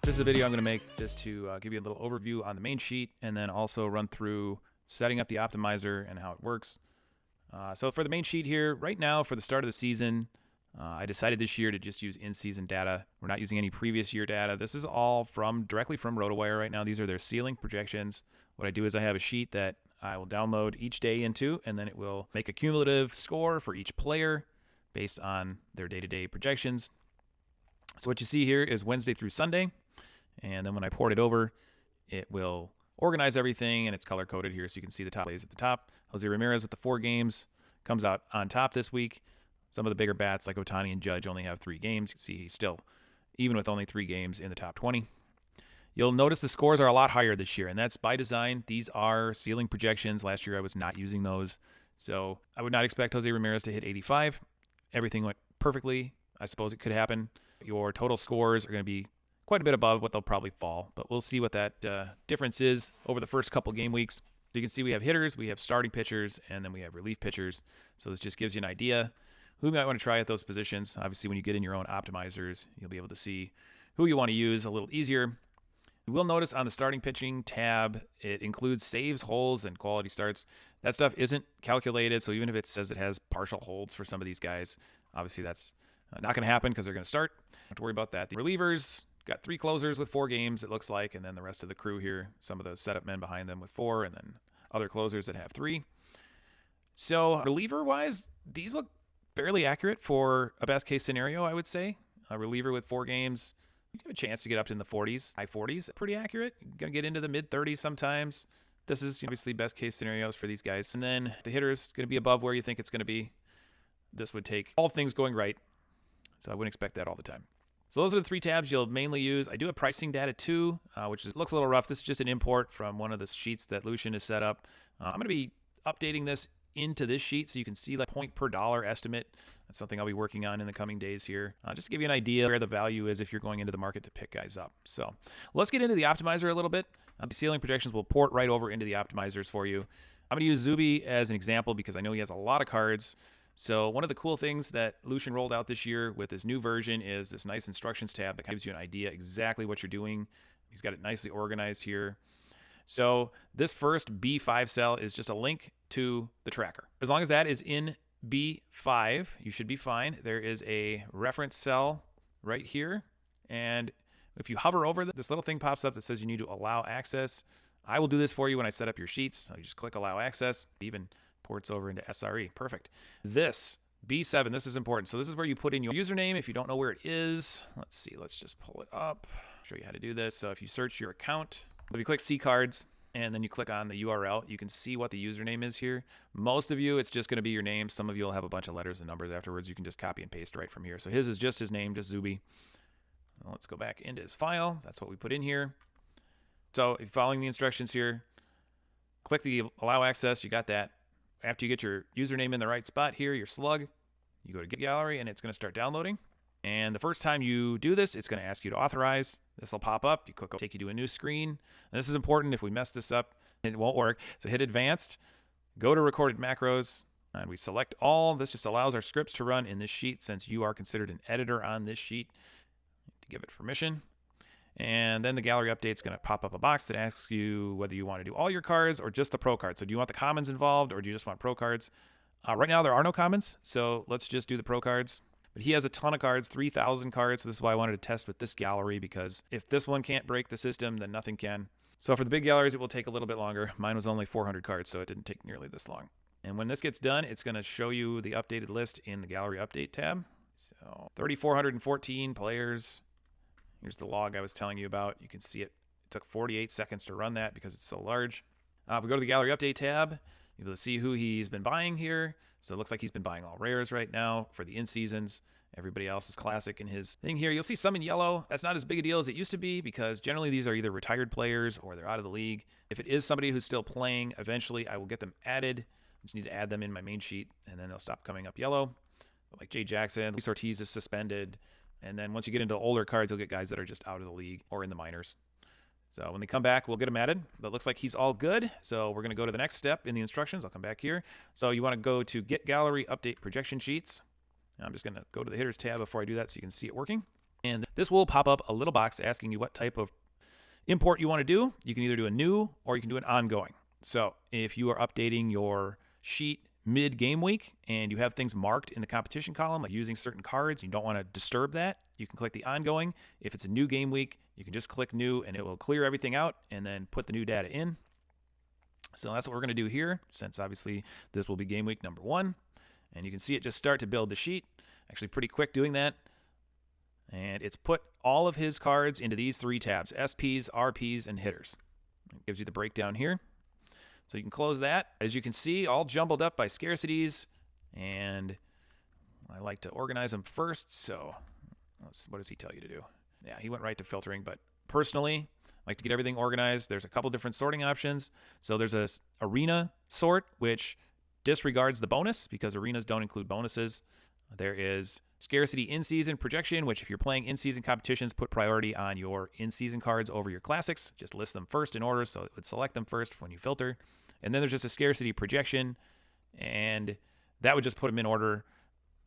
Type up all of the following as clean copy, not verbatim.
This is a video I'm going to make just to give you a little overview on the main sheet and then also run through setting up the optimizer and how it works. So for the main sheet here, right now for the start of the season, I decided this year to just use in-season data. We're not using any previous year data. This is all directly from RotoWire right now. These are their ceiling projections. What I do is I have a sheet that I will download each day into, and then it will make a cumulative score for each player based on their day-to-day projections. So what you see here is Wednesday through Sunday. And then when I port it over, it will organize everything, and it's color-coded here so you can see the top plays at the top. Jose Ramirez with the 4 games comes out on top this week. Some of the bigger bats like Ohtani and Judge only have 3 games. You can see he's still, even with only 3 games, in the top 20. You'll notice the scores are a lot higher this year, and that's by design. These are ceiling projections. Last year I was not using those, so I would not expect Jose Ramirez to hit 85. Everything went perfectly. I suppose it could happen. Your total scores are going to be quite a bit above what they'll probably fall, but we'll see what that difference is over the first couple game weeks. So you can see we have hitters, we have starting pitchers, and then we have relief pitchers. So this just gives you an idea who you might want to try at those positions. Obviously, when you get in your own optimizers, you'll be able to see who you want to use a little easier. You will notice on the starting pitching tab, it includes saves, holds, and quality starts. That stuff isn't calculated, so even if it says it has partial holds for some of these guys, obviously that's not going to happen because they're going to start. Don't have to worry about that. The relievers got 3 closers with 4 games, it looks like, and then the rest of the crew here, some of the setup men behind them with 4, and then other closers that have 3. So reliever-wise, these look fairly accurate for a best-case scenario, I would say. A reliever with 4 games, you have a chance to get up to in the 40s, high 40s. Pretty accurate. You're going to get into the mid-30s sometimes. This is obviously best-case scenarios for these guys. And then the hitter's going to be above where you think it's going to be. This would take all things going right, so I wouldn't expect that all the time. So those are the 3 tabs you'll mainly use. I do have pricing data too, which looks a little rough. This is just an import from one of the sheets that Lucian has set up. I'm going to be updating this into this sheet so you can see the point per dollar estimate. That's something I'll be working on in the coming days here, just to give you an idea where the value is if you're going into the market to pick guys up. So let's get into the optimizer a little bit. The ceiling projections will port right over into the optimizers for you. I'm going to use Zuby as an example because I know he has a lot of cards. So one of the cool things that Lucian rolled out this year with his new version is this nice instructions tab that gives you an idea exactly what you're doing. He's got it nicely organized here. So this first B5 cell is just a link to the tracker. As long as that is in B5, you should be fine. There is a reference cell right here. And if you hover over this little thing pops up that says you need to allow access. I will do this for you when I set up your sheets. So you just click allow access. Even ports over into SRE. Perfect. This B7, this is important. So this is where you put in your username if you don't know where it is. Let's see. Let's just pull it up. Show you how to do this. So if you search your account, if you click see cards and then you click on the URL, you can see what the username is here. Most of you, it's just going to be your name. Some of you will have a bunch of letters and numbers afterwards. You can just copy and paste right from here. So his is just his name, just Zuby. Well, let's go back into his file. That's what we put in here. So if you're following the instructions here, click the allow access. You got that. After you get your username in the right spot here, your slug, you go to Get Gallery and it's going to start downloading. And the first time you do this, it's going to ask you to authorize. This will pop up. You click, take you to a new screen. And this is important. If we mess this up, it won't work. So hit Advanced, go to Recorded Macros, and we select all. This just allows our scripts to run in this sheet since you are considered an editor on this sheet. To give it permission. And then the gallery update is going to pop up a box that asks you whether you want to do all your cards or just the pro cards. So do you want the commons involved or do you just want pro cards? Right now there are no commons, so let's just do the pro cards. But he has a ton of cards, 3,000 cards. So this is why I wanted to test with this gallery, because if this one can't break the system, then nothing can. So for the big galleries, it will take a little bit longer. Mine was only 400 cards, so it didn't take nearly this long. And when this gets done, it's going to show you the updated list in the gallery update tab. So 3,414 players. Here's the log I was telling you about. You can see it. It took 48 seconds to run that because it's so large. If we go to the Gallery Update tab, you'll be able to see who he's been buying here. So it looks like he's been buying all rares right now for the in-seasons. Everybody else is classic in his thing here. You'll see some in yellow. That's not as big a deal as it used to be because generally these are either retired players or they're out of the league. If it is somebody who's still playing, eventually I will get them added. I just need to add them in my main sheet and then they'll stop coming up yellow. But like Jay Jackson, Luis Ortiz is suspended. And then once you get into the older cards, you'll get guys that are just out of the league or in the minors. So when they come back, we'll get them added. But it looks like he's all good. So we're going to go to the next step in the instructions. I'll come back here. So you want to go to Get Gallery Update Projection Sheets. I'm just going to go to the Hitters tab before I do that so you can see it working. And this will pop up a little box asking you what type of import you want to do. You can either do a new or you can do an ongoing. So if you are updating your sheet mid-game week and you have things marked in the competition column, like using certain cards, you don't want to disturb that, you can click the ongoing. If it's a new game week, you can just click new and it will clear everything out and then put the new data in. So that's what we're going to do here, since obviously this will be game week number 1. And you can see it just start to build the sheet. Actually pretty quick doing that. And it's put all of his cards into these 3 tabs: SPs, RPs, and hitters. It gives you the breakdown here. So you can close that. As you can see, all jumbled up by scarcities. And I like to organize them first. So what does he tell you to do? Yeah, he went right to filtering. But personally, I like to get everything organized. There's a couple different sorting options. So there's a arena sort, which disregards the bonus because arenas don't include bonuses. There is scarcity in-season projection, which if you're playing in-season competitions, put priority on your in-season cards over your classics. Just list them first in order, so it would select them first when you filter. And then there's just a scarcity projection, and that would just put them in order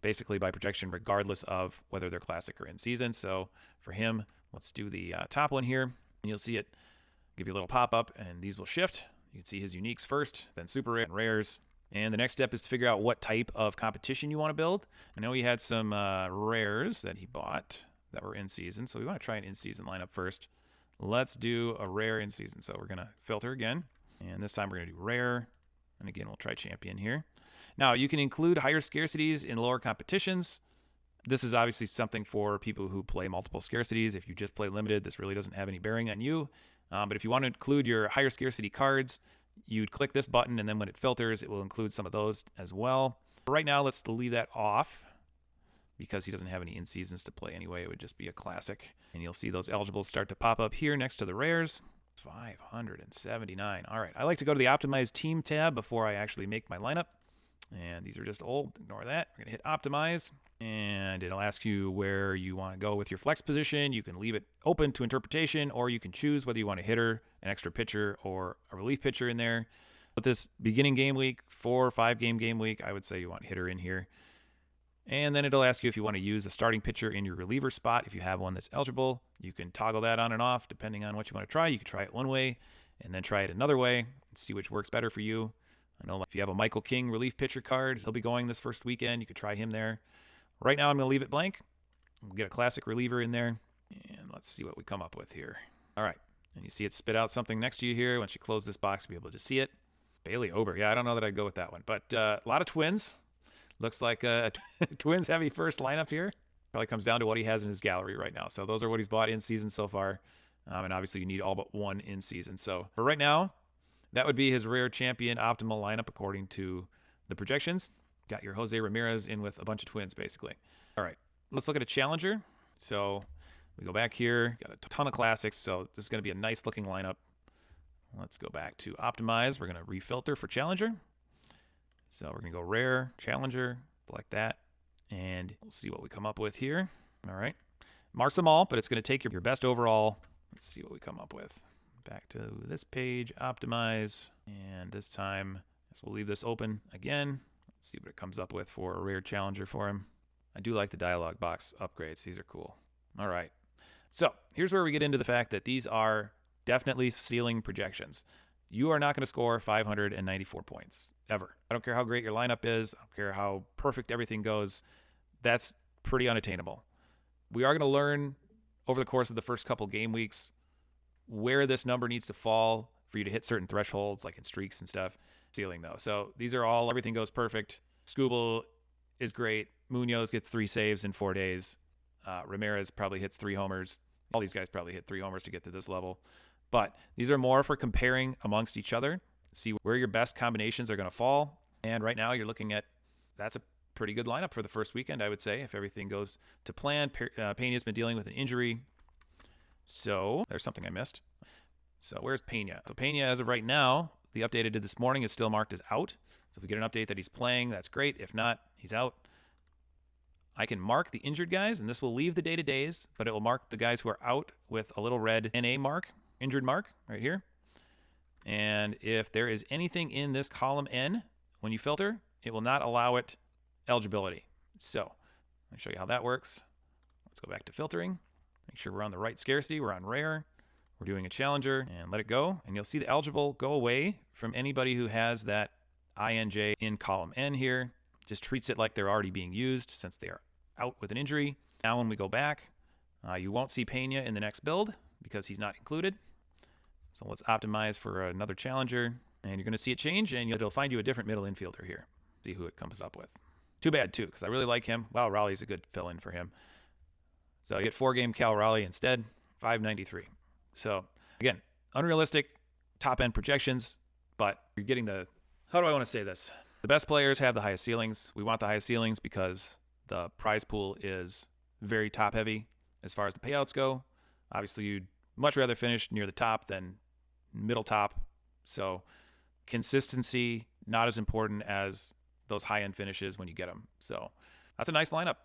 basically by projection regardless of whether they're classic or in-season. So for him, let's do the top one here. And you'll see it give you a little pop-up, and these will shift. You can see his uniques first, then super rare and rares. And the next step is to figure out what type of competition you want to build. I know he had some rares that he bought that were in season, so we want to try an in-season lineup first. Let's do a rare in-season. So we're going to filter again, and this time we're going to do rare. And again, we'll try champion here. Now, you can include higher scarcities in lower competitions. This is obviously something for people who play multiple scarcities. If you just play limited, this really doesn't have any bearing on you. But if you want to include your higher scarcity cards, you'd click this button, and then when it filters, it will include some of those as well. But right now, let's leave that off because he doesn't have any in-seasons to play anyway. It would just be a classic. And you'll see those eligibles start to pop up here next to the rares. 579. All right, I like to go to the Optimize Team tab before I actually make my lineup. And these are just old. Ignore that. We're going to hit Optimize, and it'll ask you where you want to go with your flex position. You can leave it open to interpretation, or you can choose whether you want a hitter, an extra pitcher, or a relief pitcher in there. With this beginning game week, 4 or 5 game week, I would say you want hitter in here. And then it'll ask you if you want to use a starting pitcher in your reliever spot. If you have one that's eligible, you can toggle that on and off depending on what you want to try. You can try it one way and then try it another way and see which works better for you. I know if you have a Michael King relief pitcher card, he'll be going this first weekend. You could try him there. Right now, I'm going to leave it blank. We'll get a classic reliever in there, and let's see what we come up with here. All right, and you see it spit out something next to you here. Once you close this box, you'll be able to see it. Bailey Ober. Yeah, I don't know that I'd go with that one, but a lot of Twins. Looks like a Twins heavy first lineup here. Probably comes down to what he has in his gallery right now. So those are what he's bought in season so far, and obviously you need all but one in season. So for right now, that would be his rare champion optimal lineup according to the projections. Got your Jose Ramirez in with a bunch of Twins, basically. All right, let's look at a challenger. So we go back here. Got a ton of classics, so this is going to be a nice-looking lineup. Let's go back to Optimize. We're going to refilter for challenger. So we're going to go rare, challenger, like that. And we'll see what we come up with here. All right. Marks them all, but it's going to take your best overall. Let's see what we come up with. Back to this page, Optimize, and this time, I guess we'll leave this open again. Let's see what it comes up with for a rare challenger for him. I do like the dialog box upgrades. These are cool. All right. So here's where we get into the fact that these are definitely ceiling projections. You are not going to score 594 points, ever. I don't care how great your lineup is. I don't care how perfect everything goes. That's pretty unattainable. We are going to learn over the course of the first couple game weeks where this number needs to fall for you to hit certain thresholds, like in streaks and stuff. Ceiling, though. So these are all, everything goes perfect. Skubal is great. Munoz gets 3 saves in 4 days. Ramirez probably hits 3 homers. All these guys probably hit 3 homers to get to this level. But these are more for comparing amongst each other. See where your best combinations are going to fall. And right now you're looking at, that's a pretty good lineup for the first weekend, I would say, if everything goes to plan. Pena's been dealing with an injury. So there's something I missed. So where's Pena? So Pena, as of right now, the update I did this morning is still marked as out. So if we get an update that he's playing, that's great. If not, he's out. I can mark the injured guys, and this will leave the day-to-days, but it will mark the guys who are out with a little red NA mark, injured mark, right here. And if there is anything in this column N, when you filter, it will not allow it eligibility. So let me show you how that works. Let's go back to filtering. Make sure we're on the right scarcity. We're on rare. We're doing a challenger, and let it go. And you'll see the eligible go away from anybody who has that INJ in column N here. Just treats it like they're already being used since they are out with an injury. Now when we go back, you won't see Pena in the next build because he's not included. So let's optimize for another challenger, and you're going to see it change, and it'll find you a different middle infielder here. See who it comes up with. Too bad, too, because I really like him. Wow, Raleigh's a good fill-in for him. So you get 4-game Cal Raleigh instead, 593. So, again, unrealistic top-end projections, but you're getting the... How do I want to say this? The best players have the highest ceilings. We want the highest ceilings because the prize pool is very top-heavy as far as the payouts go. Obviously, you'd much rather finish near the top than middle top. So consistency, not as important as those high-end finishes when you get them. So that's a nice lineup.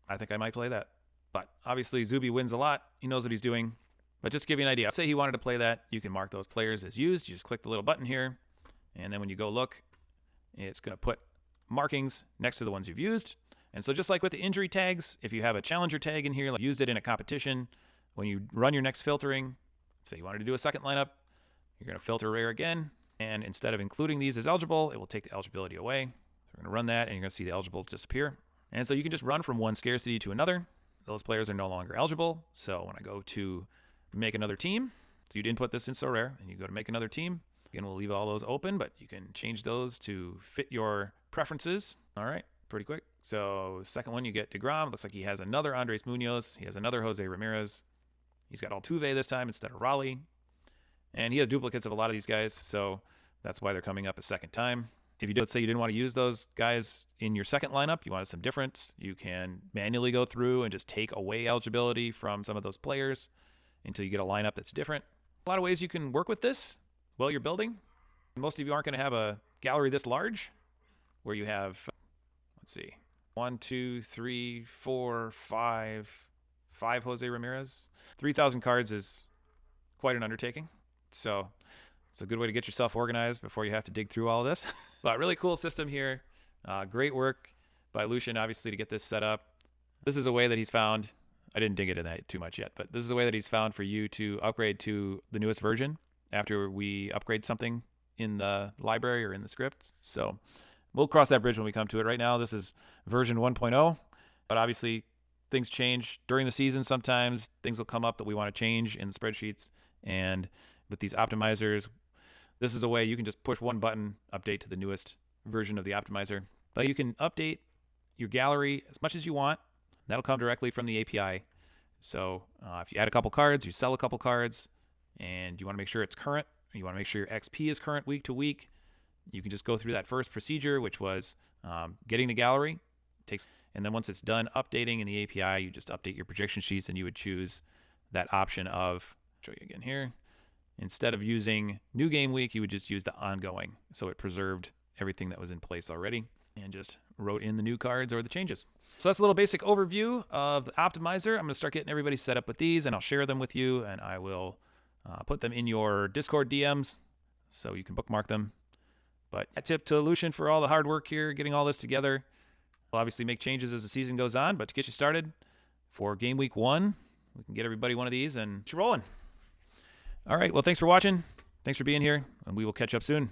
I think I might play that. But obviously, Zuby wins a lot. He knows what he's doing. But just to give you an idea, say he wanted to play that, you can mark those players as used. You just click the little button here. And then when you go look, it's going to put markings next to the ones you've used. And so just like with the injury tags, if you have a challenger tag in here, like used it in a competition, when you run your next filtering, say you wanted to do a second lineup, you're going to filter rare again. And instead of including these as eligible, it will take the eligibility away. So we're going to run that, and you're going to see the eligible disappear. And so you can just run from one scarcity to another. Those players are no longer eligible. So when I go to make another team, so you'd input this in Sorare, and you go to make another team. Again, we'll leave all those open, but you can change those to fit your preferences. All right, pretty quick. So second one, you get DeGrom. Looks like he has another Andres Munoz. He has another Jose Ramirez. He's got Altuve this time instead of Raleigh. And he has duplicates of a lot of these guys, so that's why they're coming up a second time. If you did, let's say you didn't want to use those guys in your second lineup, you wanted some difference, you can manually go through and just take away eligibility from some of those players until you get a lineup that's different. A lot of ways you can work with this while you're building. Most of you aren't going to have a gallery this large where you have, let's see, 1, 2, 3, 4, 5 Jose Ramirez. 3,000 cards is quite an undertaking. So it's a good way to get yourself organized before you have to dig through all of this. But really cool system here. Great work by Lucian, obviously, to get this set up. This is a way that he's found. I didn't dig into that too much yet, but this is a way that he's found for you to upgrade to the newest version after we upgrade something in the library or in the script. So we'll cross that bridge when we come to it. Right now, this is version 1.0, but obviously things change during the season. Sometimes things will come up that we want to change in the spreadsheets. And with these optimizers, this is a way you can just push one button, update to the newest version of the optimizer. But you can update your gallery as much as you want. That'll come directly from the API. So if you add a couple cards, you sell a couple cards, and you want to make sure it's current, you want to make sure your XP is current week to week, you can just go through that first procedure, which was getting the gallery. And then once it's done updating in the API, you just update your projection sheets, and you would choose that option of, show you again here, instead of using new game week, you would just use the ongoing. So it preserved everything that was in place already and just wrote in the new cards or the changes. So that's a little basic overview of the optimizer. I'm going to start getting everybody set up with these, and I'll share them with you, and I will put them in your Discord DMs so you can bookmark them. But a tip to Lucian for all the hard work here, getting all this together. We'll obviously make changes as the season goes on, but to get you started for game week 1, we can get everybody one of these and get you rolling. All right, well, thanks for watching. Thanks for being here, and we will catch up soon.